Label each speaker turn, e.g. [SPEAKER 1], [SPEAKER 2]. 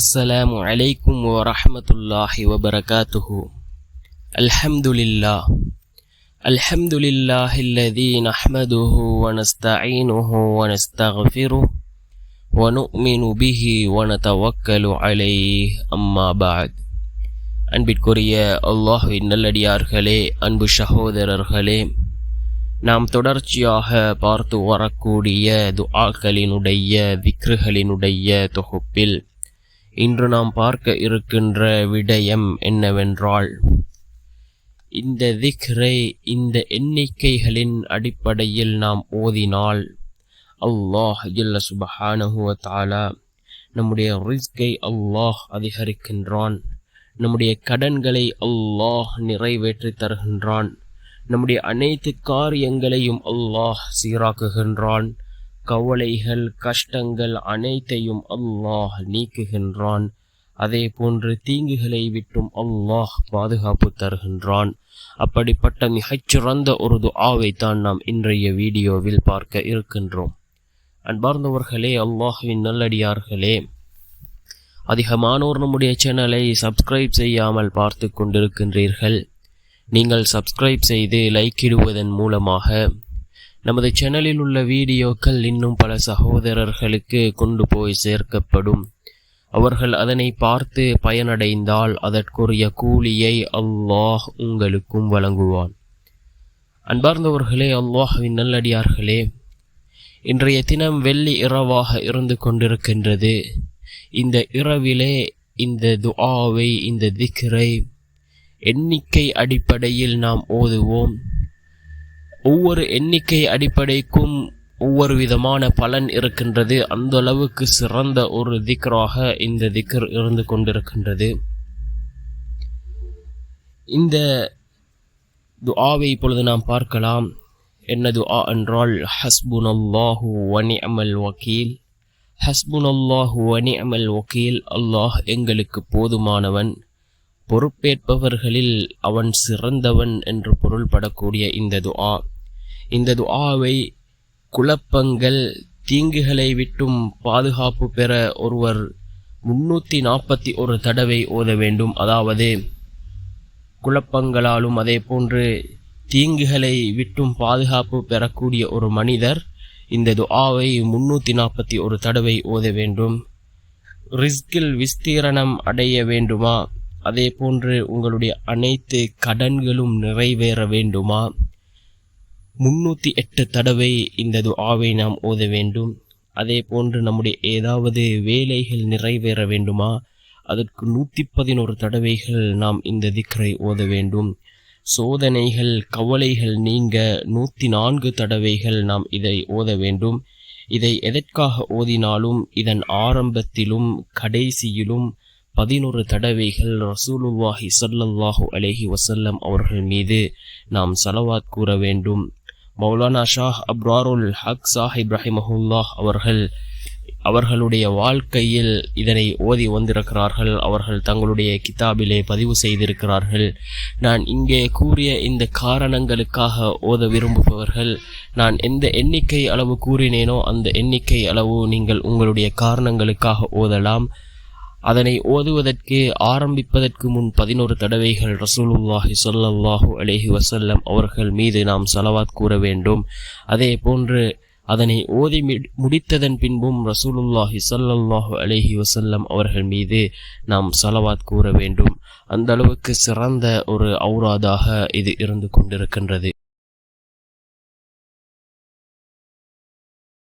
[SPEAKER 1] السلام عليكم ورحمة الله وبركاته. الحمد لله الذي نحمده ونستعينه ونستغفره ونؤمن به ونتوكل عليه أما بعد. அன்பிற்குரிய அல்லாஹ்வின் நல்லடியார்களே, அன்பு சகோதரர்களே, நாம் தொடர்ச்சியாக பார்த்து வரக்கூடிய துஆக்களினுடைய திக்ருகளினுடைய தொகுப்பில் இன்று நாம் பார்க்க இருக்கின்ற விடயம் என்னவென்றால், இந்த திக்ரை இந்த எண்ணிக்கைகளின் அடிப்படையில் நாம் ஓதினால் அல்லாஹ் ஜல்ல சுப்ஹானஹு வ தஆலா நம்முடைய ரிஸ்கை அல்லாஹ் அதிகரிக்கின்றான், நம்முடைய கடன்களை அல்லாஹ் நிறைவேற்றி தருகின்றான், நம்முடைய அனைத்து காரியங்களையும் அல்லாஹ் சீராக்குகின்றான், கவலைகள் கஷ்டங்கள் அனைத்தையும் அல்லாஹ் நீக்குகின்றான், அதே போன்று தீங்குகளை விட்டும் அல்லாஹ் பாதுகாப்பு தருகின்றான். அப்படிப்பட்ட மிகச்சிறந்த ஒரு துஆவைத்தான் நாம் இன்றைய வீடியோவில் பார்க்க இருக்கின்றோம். அன்பார்ந்தவர்களே, அல்லாஹ்வின் நல்லடியார்களே, அதிகமானோர் நம்முடைய சேனலை சப்ஸ்கிரைப் செய்யாமல் பார்த்து கொண்டிருக்கின்றீர்கள். நீங்கள் சப்ஸ்கிரைப் செய்து லைக் இடுவதன் மூலமாக நமது சேனலில் உள்ள வீடியோக்கள் இன்னும் பல சகோதரர்களுக்கு கொண்டு போய் சேர்க்கப்படும். அவர்கள் அதனை பார்த்து பயனடைந்தால் அதற்குரிய கூலியை அல்லாஹ் உங்களுக்கும் வழங்குவான். அன்பார்ந்தவர்களே, அல்லாஹ்வின் நல்லடியார்களே, இன்றைய தினம் வெள்ளி இரவாக இருந்து கொண்டிருக்கின்றது. இந்த இரவிலே இந்த துஆவை, இந்த திக்ரை எண்ணிக்கை அடிப்படையில் நாம் ஓதுவோம். ஒவ்வொரு எண்ணிக்கை அடிப்படைக்கும் ஒவ்வொரு விதமான பலன் இருக்கின்றது. அந்த அளவுக்கு சிறந்த ஒரு திக்ராக இந்த திக்ர் இருந்து கொண்டிருக்கின்றது. இந்த துஆவை இப்பொழுது நாம் பார்க்கலாம். என்ன துஆ என்றால், ஹஸ்புனல்லாஹு வ நிஅமல் வக்கீல், ஹஸ்புனல்லாஹு வ நிஅமல் வக்கீல், அல்லாஹ் எங்களுக்கு போதுமானவன், பொறுப்பேற்பவர்களில் அவன் சிறந்தவன் என்று பொருள்படக்கூடிய இந்த துஆ. இந்த துஆவை குழப்பங்கள் தீங்குகளை விட்டும் பாதுகாப்பு பெற ஒருவர் 341 தடவை ஓத வேண்டும். அதாவது குழப்பங்களாலும் அதே போன்று தீங்குகளை விட்டும் பாதுகாப்பு பெறக்கூடிய ஒரு மனிதர் இந்த துஆவை 341 தடவை ஓத வேண்டும். ரிஸ்கில் விஸ்தீரணம் அடைய வேண்டுமா, அதே போன்று உங்களுடைய அனைத்து கடன்களும் நிறைவேற வேண்டுமா, 308 தடவை இந்த துஆவை நாம் ஓத வேண்டும். அதே போன்று நம்முடைய ஏதாவது வேலைகள் நிறைவேற வேண்டுமா, அதற்கு 111 தடவைகள் நாம் இந்த திக்ரை ஓத வேண்டும். சோதனைகள் கவலைகள் நீங்க 104 தடவைகள் நாம் இதை ஓத வேண்டும். இதை எதற்காக ஓதினாலும் இதன் ஆரம்பத்திலும் கடைசியிலும் 11 தடவைகள் ரசூலுல்லாஹி ஸல்லல்லாஹு அலைஹி வஸல்லம் அவர்கள் மீது நாம் ஸலவாத் கூற வேண்டும். மௌலானா ஷாஹ் அப்ராருல் ஹக் சாஹிப் ரஹிமஹுல்லாஹ் அவர்களுடைய வாழ்க்கையில் இதனை ஓதி வந்திருக்கிறார்கள். அவர்கள் தங்களுடைய கிதாபிலே பதிவு செய்திருக்கிறார்கள். நான் இங்கே கூறிய இந்த காரணங்களுக்காக ஓத விரும்புபவர்கள், நான் எந்த எண்ணிக்கை அளவு கூறினேனோ அந்த எண்ணிக்கை அளவு நீங்கள் உங்களுடைய காரணங்களுக்காக ஓதலாம். அதனை ஓதுவதற்கு ஆரம்பிப்பதற்கு முன் 11 தடவைகள் ரசூலுல்லாஹி ஸல்லல்லாஹு அலைஹி வஸல்லம் அவர்கள் மீது நாம் ஸலவாத் கூற வேண்டும். அதே போன்று அதனை ஓதி முடித்ததன் பின்பும் ரசூலுல்லாஹி ஸல்லல்லாஹு அலைஹி வஸல்லம் அவர்கள் மீது நாம் ஸலவாத் கூற வேண்டும். அந்த அளவுக்கு சிறந்த ஒரு ஔராதாக இது இருந்து கொண்டிருக்கின்றது.